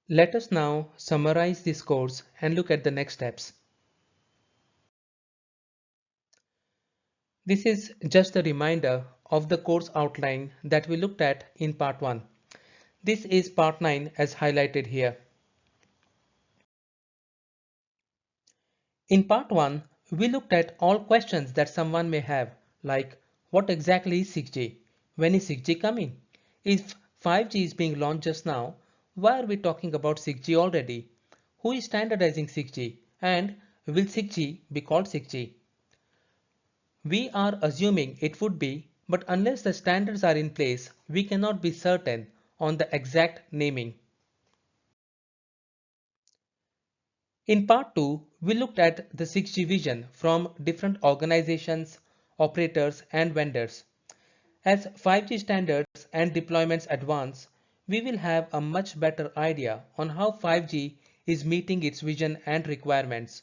Let us now summarize this course and look at the next steps. This is just a reminder of the course outline that we looked at in part 1. This is part 9 as highlighted here. In part 1, we looked at all questions that someone may have, like what exactly is 6G? When is 6G coming? If 5G is being launched just now, why are we talking about 6G already? Who is standardizing 6G? And will 6G be called 6G? We are assuming it would be, but unless the standards are in place, we cannot be certain on the exact naming. In part 2, we looked at the 6G vision from different organizations, operators, and vendors. As 5G standards and deployments advance, we will have a much better idea on how 5G is meeting its vision and requirements.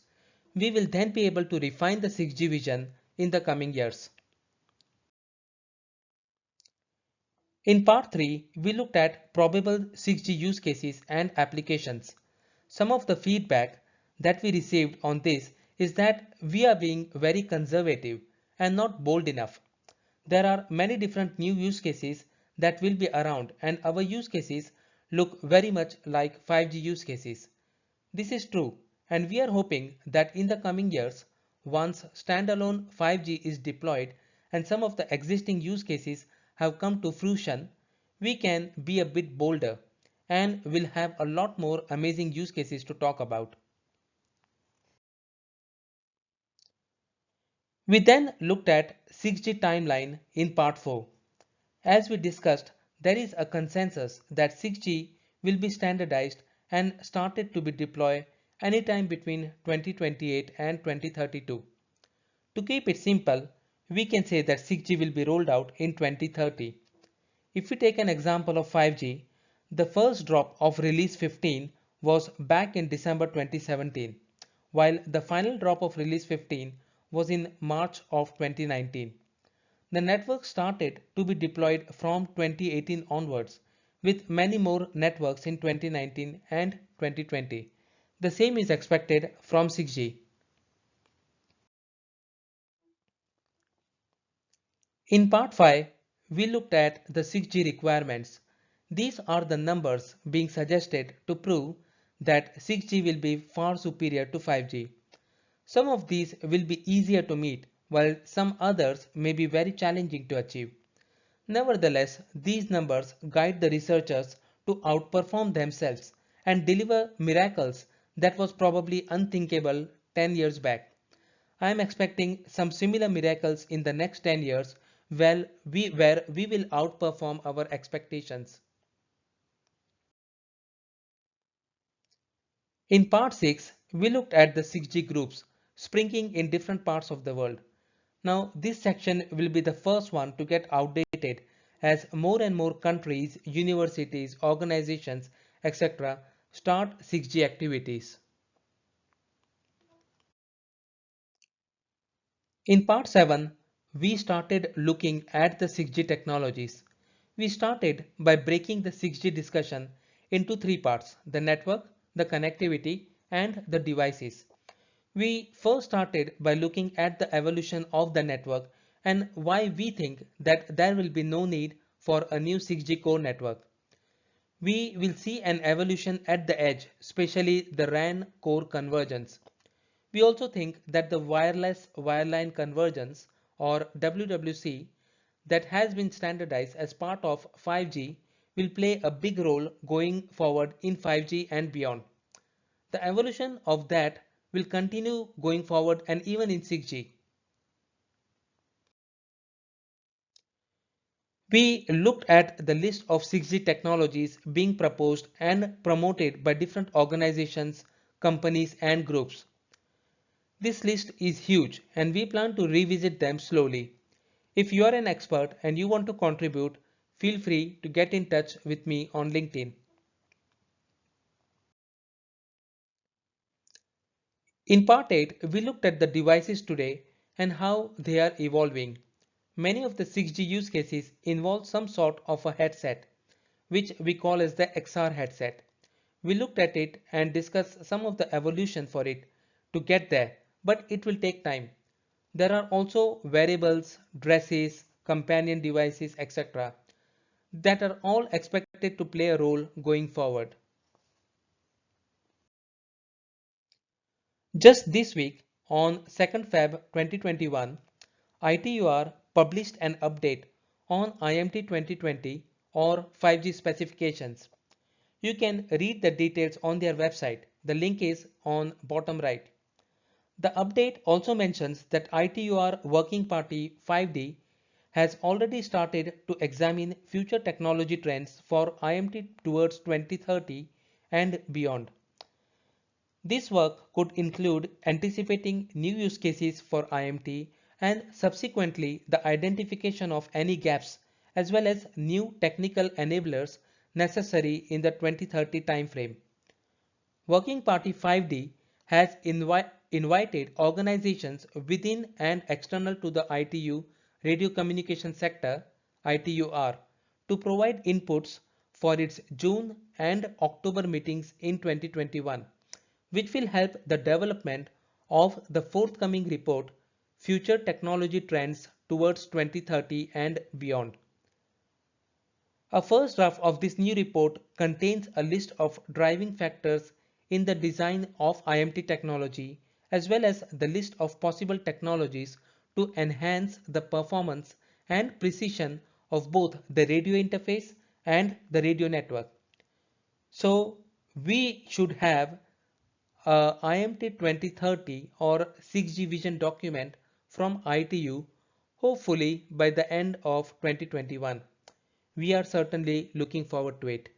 We will then be able to refine the 6G vision in the coming years. In part 3, we looked at probable 6G use cases and applications. Some of the feedback that we received on this is that we are being very conservative and not bold enough. There are many different new use cases that will be around, and our use cases look very much like 5G use cases. This is true, and we are hoping that in the coming years, once standalone 5G is deployed and some of the existing use cases have come to fruition, we can be a bit bolder and will have a lot more amazing use cases to talk about. We then looked at 6G timeline in part 4. As we discussed, there is a consensus that 6G will be standardized and started to be deployed anytime between 2028 and 2032. To keep it simple, we can say that 6G will be rolled out in 2030. If we take an example of 5G, the first drop of release 15 was back in December 2017, while the final drop of release 15 was in March of 2019. The network started to be deployed from 2018 onwards, with many more networks in 2019 and 2020. The same is expected from 6G. In part 5, we looked at the 6G requirements. These are the numbers being suggested to prove that 6G will be far superior to 5G. Some of these will be easier to meet, while some others may be very challenging to achieve. Nevertheless, these numbers guide the researchers to outperform themselves and deliver miracles that was probably unthinkable 10 years back. I am expecting some similar miracles in the next 10 years where we will outperform our expectations. In part 6, we looked at the 6G groups springing in different parts of the world. Now, this section will be the first one to get outdated as more and more countries, universities, organizations, etc. start 6G activities. In part 7, we started looking at the 6G technologies. We started by breaking the 6G discussion into three parts: the network, the connectivity, and the devices. We first started by looking at the evolution of the network and why we think that there will be no need for a new 6G core network. We will see an evolution at the edge, especially the RAN core convergence. We also think that the wireless wireline convergence, or WWC, that has been standardized as part of 5G will play a big role going forward in 5G and beyond. The evolution of that will continue going forward and even in 6G. We looked at the list of 6G technologies being proposed and promoted by different organizations, companies, and groups. This list is huge and we plan to revisit them slowly. If you are an expert and you want to contribute, feel free to get in touch with me on LinkedIn. In part 8, we looked at the devices today and how they are evolving. Many of the 6G use cases involve some sort of a headset, which we call as the XR headset. We looked at it and discussed some of the evolution for it to get there, but it will take time. There are also wearables, dresses, companion devices, etc. that are all expected to play a role going forward. Just this week, on 2nd Feb 2021, ITUR published an update on IMT 2020 or 5G specifications. You can read the details on their website. The link is on bottom right. The update also mentions that ITUR Working Party 5D has already started to examine future technology trends for IMT towards 2030 and beyond. This work could include anticipating new use cases for IMT and subsequently the identification of any gaps as well as new technical enablers necessary in the 2030 timeframe. Working Party 5D has invited organizations within and external to the ITU radio communication sector ITUR to provide inputs for its June and October meetings in 2021, which will help the development of the forthcoming report Future Technology Trends towards 2030 and beyond. A first draft of this new report contains a list of driving factors in the design of IMT technology as well as the list of possible technologies to enhance the performance and precision of both the radio interface and the radio network. So we should have a IMT 2030 or 6G vision document from ITU hopefully by the end of 2021. We are certainly looking forward to it.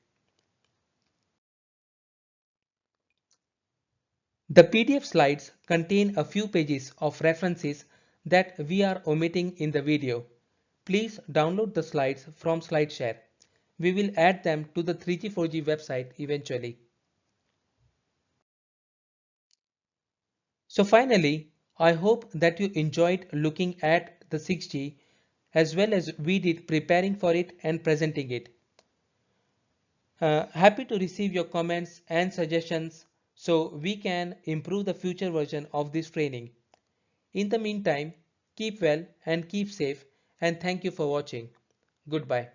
The PDF slides contain a few pages of references that we are omitting in the video. Please download the slides from SlideShare. We will add them to the 3G4G website eventually. So finally, I hope that you enjoyed looking at the 6G as well as we did preparing for it and presenting it. Happy to receive your comments and suggestions so we can improve the future version of this training. In the meantime, keep well and keep safe, and thank you for watching. Goodbye.